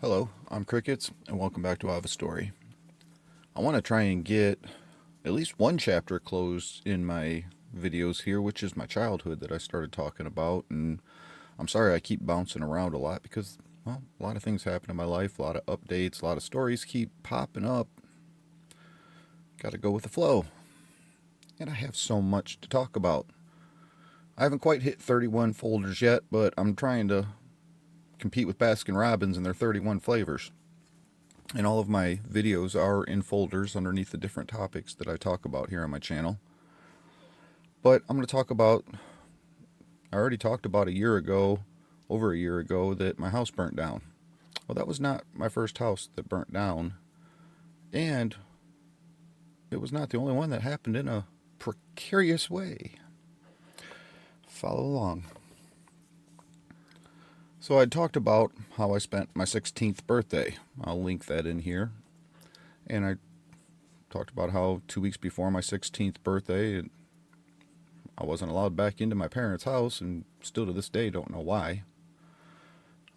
Hello, I'm Crickets, and welcome back to I Have a Story. I want to try and get at least one chapter closed in my videos here, which is my childhood that I started talking about. And I'm sorry I keep bouncing around a lot because, well, a lot of things happen in my life, a lot of updates, a lot of stories keep popping up. Got to go with the flow. And I have so much to talk about. I haven't quite hit 31 folders yet, but I'm trying to compete with Baskin Robbins and their 31 flavors. And all of my videos are in folders underneath the different topics that I talk about here on my channel. But I'm going to talk about, I already talked about a year ago, over a year ago, that my house burnt down. Well, that was not my first house that burnt down. And it was not the only one that happened in a precarious way. Follow along. So I talked about how I spent my 16th birthday. I'll link that in here. And I talked about how 2 weeks before my 16th birthday, I wasn't allowed back into my parents' house, and still to this day don't know why.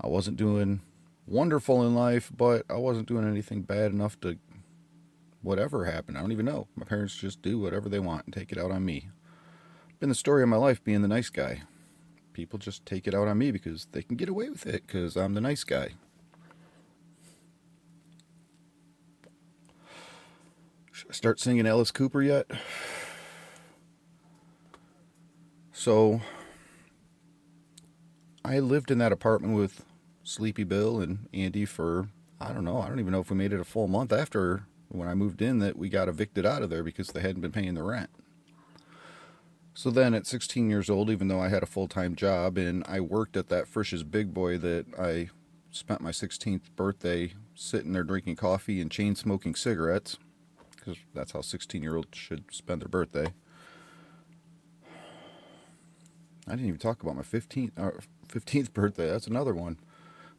I wasn't doing wonderful in life, but I wasn't doing anything bad enough to whatever happened. I don't even know. My parents just do whatever they want and take it out on me. Been the story of my life being the nice guy. People just take it out on me because they can get away with it because I'm the nice guy. Should I start singing Alice Cooper yet? So, I lived in that apartment with Sleepy Bill and Andy for, I don't know, I don't even know if we made it a full month after when I moved in that we got evicted out of there because they hadn't been paying the rent. So then at 16 years old, even though I had a full-time job and I worked at that Frisch's Big Boy that I spent my 16th birthday sitting there drinking coffee and chain smoking cigarettes, because that's how 16-year-olds should spend their birthday. I didn't even talk about my 15th birthday. That's another one,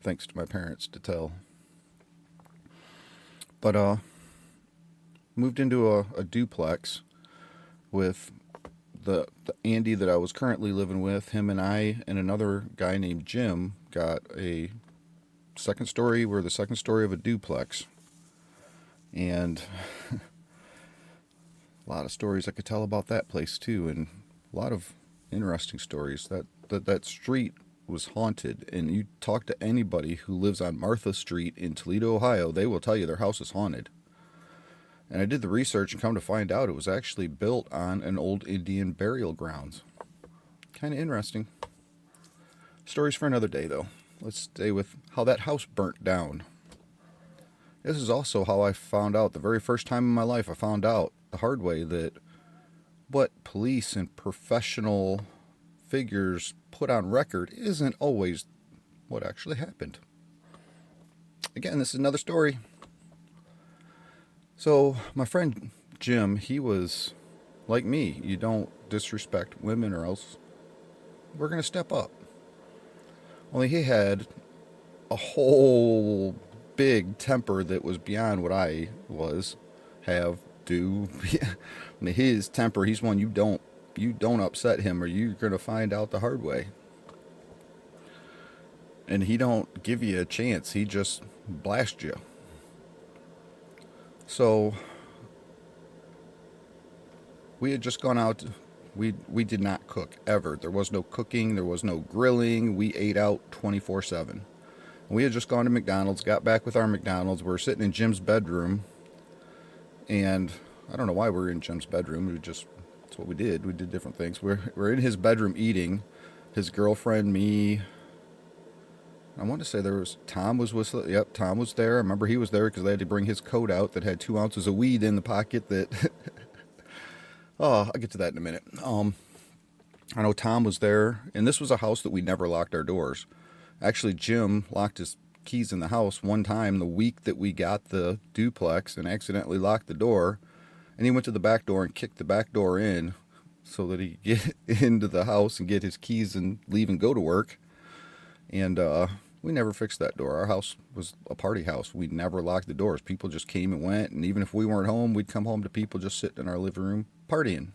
thanks to my parents to tell. But moved into a duplex with the Andy that I was currently living with. Him and I and another guy named Jim got a second story. We're the second story of a duplex, and a lot of stories I could tell about that place too, and a lot of interesting stories. That street was haunted, and you talk to anybody who lives on Martha Street in Toledo, Ohio, they will tell you their house is haunted. And I did the research and come to find out it was actually built on an old Indian burial grounds. Kind of interesting. Stories for another day, though. Let's stay with how that house burnt down. This is also how I found out, the very first time in my life, I found out the hard way that what police and professional figures put on record isn't always what actually happened. Again, this is another story. So, my friend Jim, he was like me. You don't disrespect women or else we're going to step up. Only he had a whole big temper that was beyond what I was, have, do. I mean, his temper, he's one you don't upset him or you're going to find out the hard way. And he don't give you a chance. He just blasts you. So we had just gone out. We did not cook ever. There was no cooking. There was no grilling. We ate out 24/7. We had just gone to McDonald's. Got back with our McDonald's. We're sitting in Jim's bedroom, and I don't know why we're in Jim's bedroom. That's what we did. We did different things. We're in his bedroom eating. His girlfriend, me. I want to say there was Tom was with. Yep, Tom was there. I remember he was there because they had to bring his coat out that had 2 ounces of weed in the pocket. That oh, I'll get to that in a minute. I know Tom was there, and this was a house that we never locked our doors. Actually, Jim locked his keys in the house one time the week that we got the duplex and accidentally locked the door. And he went to the back door and kicked the back door in so that he could get into the house and get his keys and leave and go to work. And we never fixed that door. Our house was a party house. We never locked the doors. People just came and went. And even if we weren't home, we'd come home to people just sitting in our living room partying.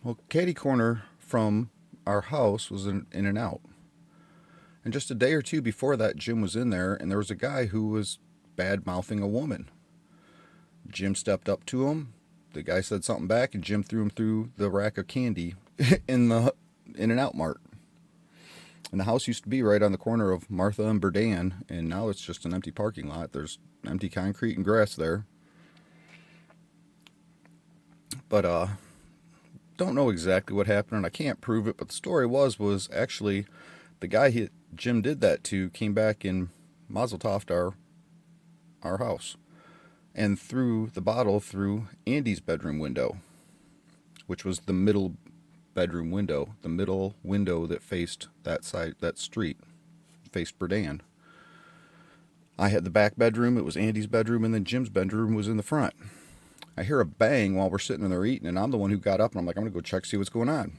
Well, Katie Corner from our house was in and out. And just a day or two before that, Jim was in there, and there was a guy who was bad mouthing a woman. Jim stepped up to him. The guy said something back, and Jim threw him through the rack of candy in the In-N-Out Mart. And the house used to be right on the corner of Martha and Berdan, and now it's just an empty parking lot. There's empty concrete and grass there. But don't know exactly what happened, and I can't prove it. But the story was actually the guy Jim did that to came back and mazel tov our house, and threw the bottle through Andy's bedroom window, which was the middle bedroom window, the middle window that faced that side, that street, faced Berdan. I had the back bedroom, it was Andy's bedroom, and then Jim's bedroom was in the front. I hear a bang while we're sitting there eating, and I'm the one who got up, and I'm like, I'm going to go check, see what's going on.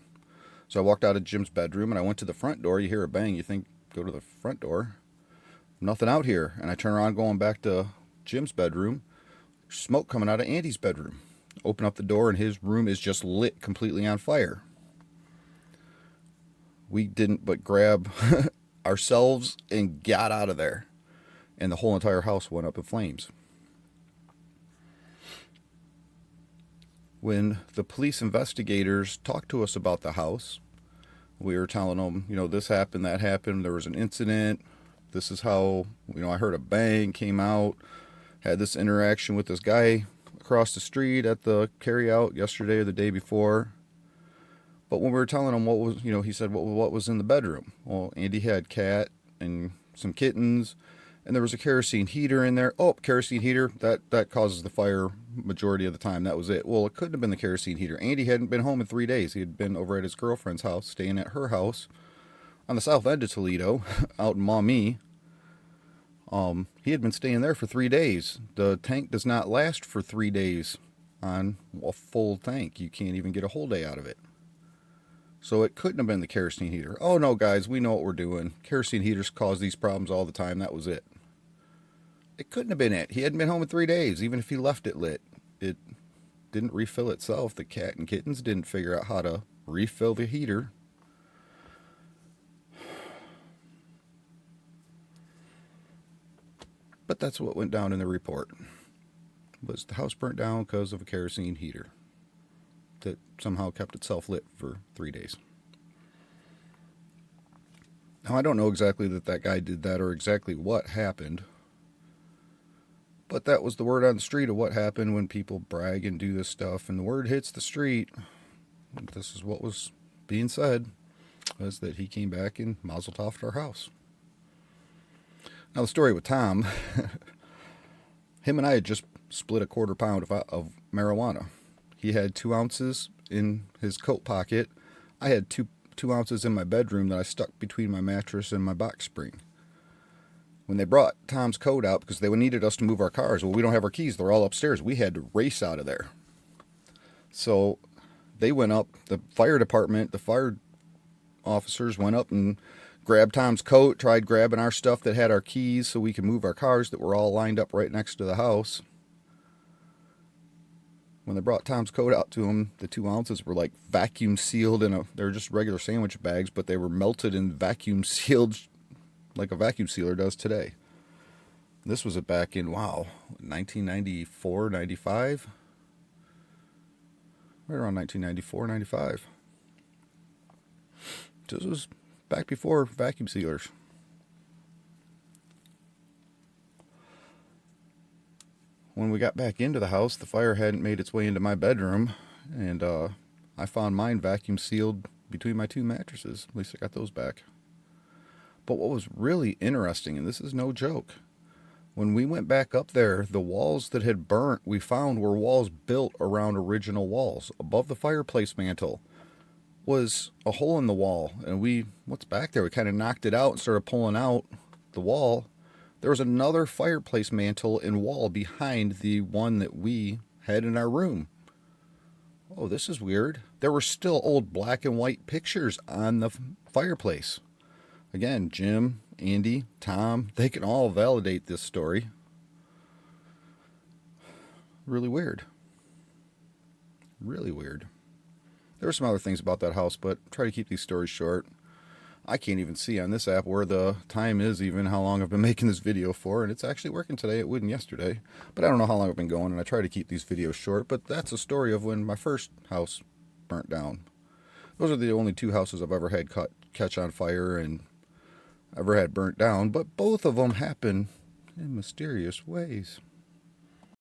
So I walked out of Jim's bedroom, and I went to the front door. You hear a bang, you think, go to the front door. Nothing out here. And I turn around going back to Jim's bedroom. Smoke coming out of Andy's bedroom. Open up the door, and his room is just lit completely on fire. We didn't but grab ourselves and got out of there. And the whole entire house went up in flames. When the police investigators talked to us about the house, we were telling them, this happened, that happened, there was an incident, this is how, I heard a bang, came out, had this interaction with this guy across the street at the carryout yesterday or the day before. But when we were telling him what was, he said, what was in the bedroom? Well, Andy had cat and some kittens, and there was a kerosene heater in there. Oh, kerosene heater, that causes the fire majority of the time. That was it. Well, it couldn't have been the kerosene heater. Andy hadn't been home in 3 days. He had been over at his girlfriend's house, staying at her house on the south end of Toledo, out in Maumee. He had been staying there for 3 days. The tank does not last for 3 days on a full tank. You can't even get a whole day out of it. So it couldn't have been the kerosene heater. Oh no, guys, we know what we're doing. Kerosene heaters cause these problems all the time. That was it. It couldn't have been it. He hadn't been home in 3 days. Even if he left it lit, it didn't refill itself. The cat and kittens didn't figure out how to refill the heater. But that's what went down in the report. Was the house burnt down because of a kerosene heater that somehow kept itself lit for 3 days. Now, I don't know exactly that guy did that or exactly what happened. But that was the word on the street of what happened when people brag and do this stuff. And the word hits the street. This is what was being said, was that he came back and mazel tov our house. Now the story with Tom, him and I had just split a quarter pound of marijuana. He had 2 ounces in his coat pocket. I had two ounces in my bedroom that I stuck between my mattress and my box spring. When they brought Tom's coat out, because they needed us to move our cars, well, we don't have our keys. They're all upstairs. We had to race out of there. So they went up, the fire department, the fire officers went up and grabbed Tom's coat, tried grabbing our stuff that had our keys so we could move our cars that were all lined up right next to the house. When they brought Tom's coat out to him, the 2 ounces were like vacuum sealed they were just regular sandwich bags, but they were melted and vacuum sealed like a vacuum sealer does today. This was back in, 1994, 95? Right around 1994, 95. This was back before vacuum sealers. When we got back into the house, the fire hadn't made its way into my bedroom, and I found mine vacuum sealed between my 2 mattresses. At least I got those back. But what was really interesting, and this is no joke, when we went back up there, the walls that had burnt, we found were walls built around original walls. Above the fireplace mantle was a hole in the wall, and what's back there? We kind of knocked it out and started pulling out the wall. There was another fireplace mantle and wall behind the one that we had in our room. Oh, this is weird. There were still old black and white pictures on the fireplace. Again, Jim, Andy, Tom, they can all validate this story. Really weird. Really weird. There were some other things about that house, but try to keep these stories short. I can't even see on this app where the time is, even how long I've been making this video for, and it's actually working today. It wouldn't yesterday, but I don't know how long I've been going, and I try to keep these videos short. But that's a story of when my first house burnt down. Those are the only two houses I've ever had catch on fire and ever had burnt down, but both of them happen in mysterious ways.